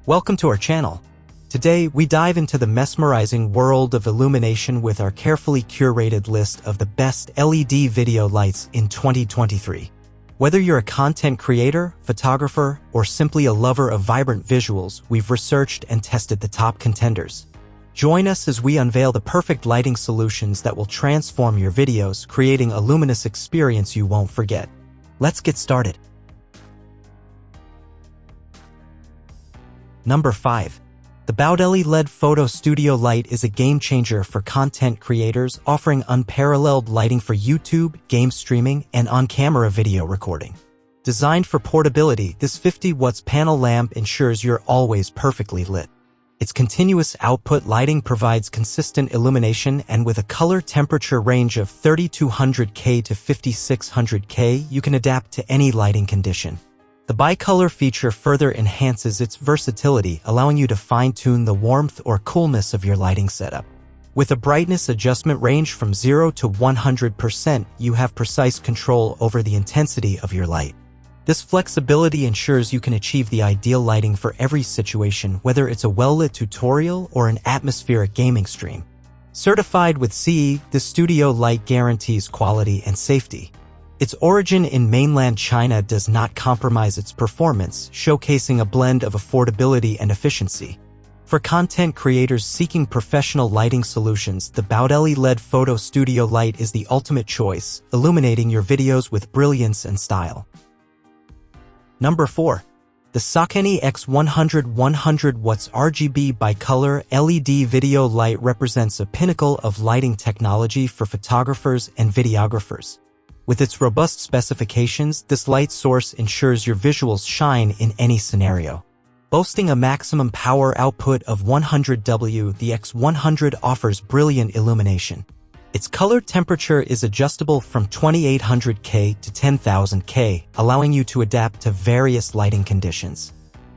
Welcome to our channel. Today, we dive into the mesmerizing world of illumination with our carefully curated list of the best LED video lights in 2023. Whether you're a content creator, photographer, or simply a lover of vibrant visuals, we've researched and tested the top contenders. Join us as we unveil the perfect lighting solutions that will transform your videos, creating a luminous experience you won't forget. Let's get started. Number 5. The Baudelli LED Photo Studio Light is a game-changer for content creators, offering unparalleled lighting for YouTube, game streaming, and on-camera video recording. Designed for portability, this 50 watts panel lamp ensures you're always perfectly lit. Its continuous output lighting provides consistent illumination, and with a color temperature range of 3200K to 5600K, you can adapt to any lighting condition. The bicolor feature further enhances its versatility, allowing you to fine-tune the warmth or coolness of your lighting setup. With a brightness adjustment range from 0 to 100%, you have precise control over the intensity of your light. This flexibility ensures you can achieve the ideal lighting for every situation, whether it's a well-lit tutorial or an atmospheric gaming stream. Certified with CE, the studio light guarantees quality and safety. Its origin in mainland China does not compromise its performance, showcasing a blend of affordability and efficiency. For content creators seeking professional lighting solutions, the Baudelli LED Photo Studio Light is the ultimate choice, illuminating your videos with brilliance and style. Number 4. The Saucony X100 100 watts RGB bicolor LED video light represents a pinnacle of lighting technology for photographers and videographers. With its robust specifications, this light source ensures your visuals shine in any scenario. Boasting a maximum power output of 100W, the X100 offers brilliant illumination. Its color temperature is adjustable from 2800K to 10,000K, allowing you to adapt to various lighting conditions.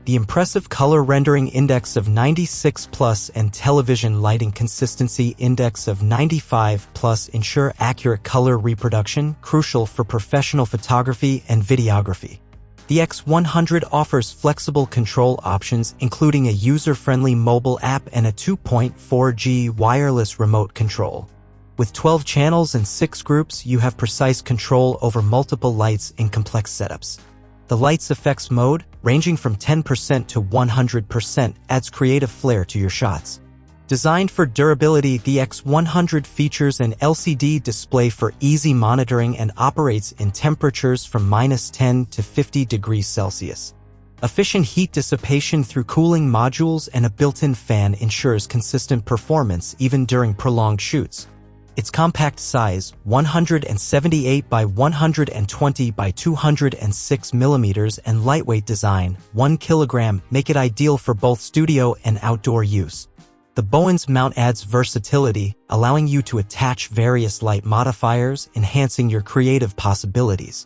The impressive color rendering index of 96+ and television lighting consistency index of 95+ ensure accurate color reproduction, crucial for professional photography and videography. The X100 offers flexible control options, including a user-friendly mobile app and a 2.4G wireless remote control. With 12 channels and 6 groups, you have precise control over multiple lights in complex setups. The light's effects mode, ranging from 10% to 100%, adds creative flair to your shots. Designed for durability, the X100 features an LCD display for easy monitoring and operates in temperatures from -10 to 50 degrees Celsius. Efficient heat dissipation through cooling modules and a built-in fan ensures consistent performance even during prolonged shoots. Its compact size, 178 by 120 by 206 mm, and lightweight design, 1 kg, make it ideal for both studio and outdoor use. The Bowens mount adds versatility, allowing you to attach various light modifiers, enhancing your creative possibilities.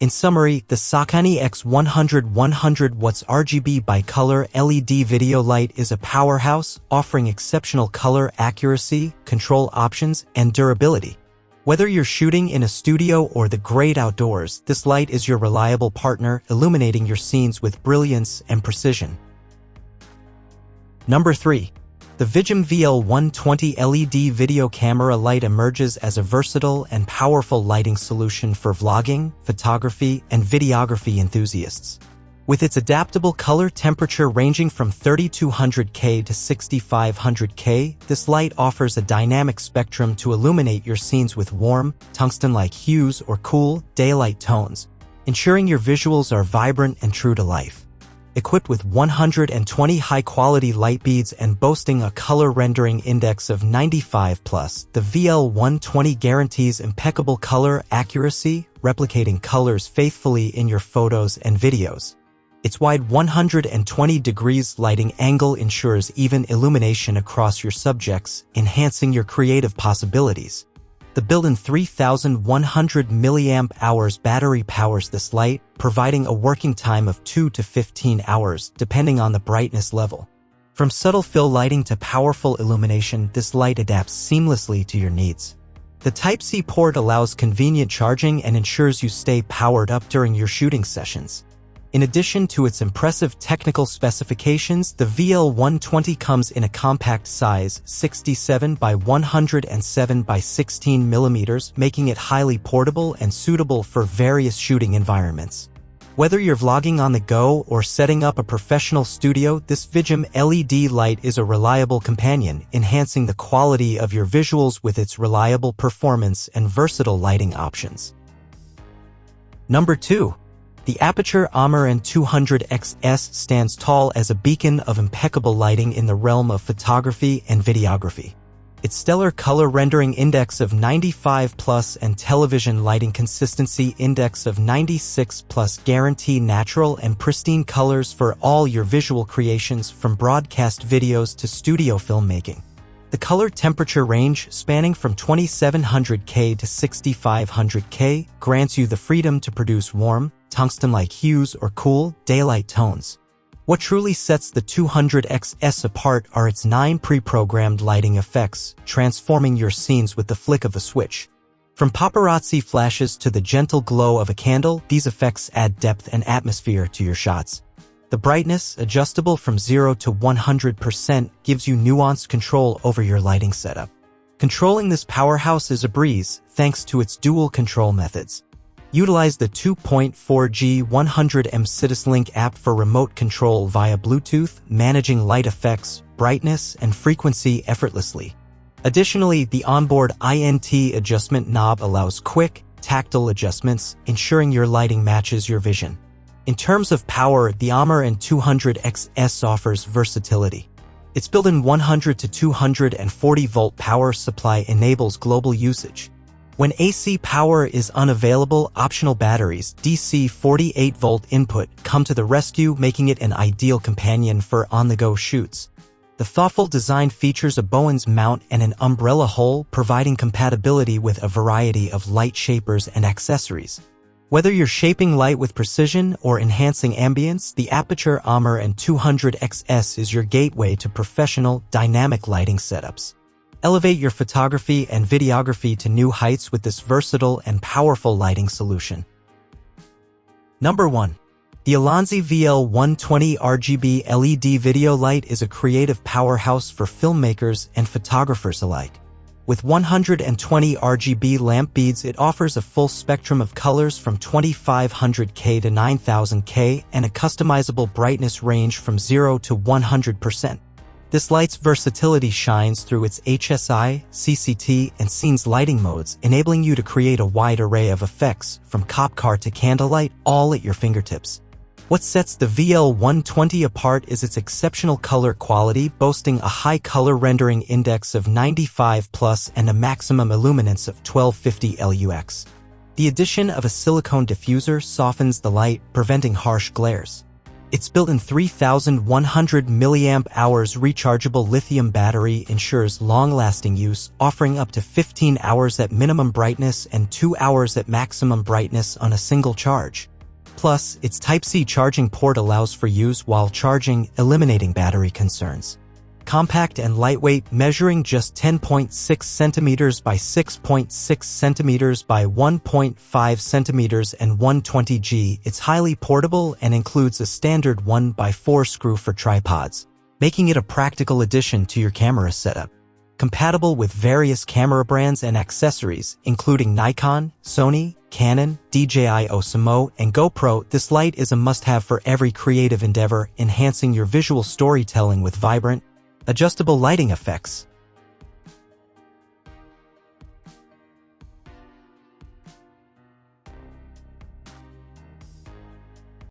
In summary, the Saucony X100 100 watts RGB bicolor LED video light is a powerhouse, offering exceptional color accuracy, control options, and durability. Whether you're shooting in a studio or the great outdoors, this light is your reliable partner, illuminating your scenes with brilliance and precision. Number 3. The Vigim VL120 LED video camera light emerges as a versatile and powerful lighting solution for vlogging, photography, and videography enthusiasts. With its adaptable color temperature ranging from 3200K to 6500K, this light offers a dynamic spectrum to illuminate your scenes with warm, tungsten-like hues or cool, daylight tones, ensuring your visuals are vibrant and true to life. Equipped with 120 high-quality light beads and boasting a color rendering index of 95+, the VL120 guarantees impeccable color accuracy, replicating colors faithfully in your photos and videos. Its wide 120 degrees lighting angle ensures even illumination across your subjects, enhancing your creative possibilities. The built-in 3,100 mAh battery powers this light, providing a working time of 2 to 15 hours, depending on the brightness level. From subtle fill lighting to powerful illumination, this light adapts seamlessly to your needs. The Type-C port allows convenient charging and ensures you stay powered up during your shooting sessions. In addition to its impressive technical specifications, the VL120 comes in a compact size 67 by 107 by 16 mm, making it highly portable and suitable for various shooting environments. Whether you're vlogging on the go or setting up a professional studio, this Vigim LED light is a reliable companion, enhancing the quality of your visuals with its reliable performance and versatile lighting options. Number 2. The Aputure Amar 200 XS stands tall as a beacon of impeccable lighting in the realm of photography and videography. Its stellar color rendering index of 95+ and television lighting consistency index of 96+ guarantee natural and pristine colors for all your visual creations, from broadcast videos to studio filmmaking. The color temperature range, spanning from 2700K to 6500K, grants you the freedom to produce warm, tungsten-like hues or cool, daylight tones. What truly sets the 200XS apart are its 9 pre-programmed lighting effects, transforming your scenes with the flick of a switch. From paparazzi flashes to the gentle glow of a candle, these effects add depth and atmosphere to your shots. The brightness, adjustable from 0 to 100%, gives you nuanced control over your lighting setup. Controlling this powerhouse is a breeze, thanks to its dual control methods. Utilize the 2.4G 100M CitusLink app for remote control via Bluetooth, managing light effects, brightness, and frequency effortlessly. Additionally, the onboard INT adjustment knob allows quick, tactile adjustments, ensuring your lighting matches your vision. In terms of power, the Amar 200 XS offers versatility. Its built-in 100 to 240 volt power supply enables global usage. When AC power is unavailable, optional batteries, DC 48 volt input, come to the rescue, making it an ideal companion for on-the-go shoots. The thoughtful design features a Bowens mount and an umbrella hole, providing compatibility with a variety of light shapers and accessories. Whether you're shaping light with precision or enhancing ambience, the Aputure Amar 200 XS is your gateway to professional, dynamic lighting setups. Elevate your photography and videography to new heights with this versatile and powerful lighting solution. Number 1. The Alonzi VL120 RGB LED video light is a creative powerhouse for filmmakers and photographers alike. With 120 RGB lamp beads, it offers a full spectrum of colors from 2500K to 9000K and a customizable brightness range from 0 to 100%. This light's versatility shines through its HSI, CCT, and scenes lighting modes, enabling you to create a wide array of effects, from cop car to candlelight, all at your fingertips. What sets the VL120 apart is its exceptional color quality, boasting a high color rendering index of 95+ and a maximum illuminance of 1250 lux. The addition of a silicone diffuser softens the light, preventing harsh glares. Its built-in 3,100 mAh rechargeable lithium battery ensures long-lasting use, offering up to 15 hours at minimum brightness and 2 hours at maximum brightness on a single charge. Plus, its Type-C charging port allows for use while charging, eliminating battery concerns. Compact and lightweight, measuring just 10.6 centimeters by 6.6 centimeters by 1.5 centimeters and 120G, it's highly portable and includes a standard 1x4 screw for tripods, making it a practical addition to your camera setup. Compatible with various camera brands and accessories, including Nikon, Sony, Canon, DJI Osmo, and GoPro, this light is a must-have for every creative endeavor, enhancing your visual storytelling with vibrant, adjustable lighting effects.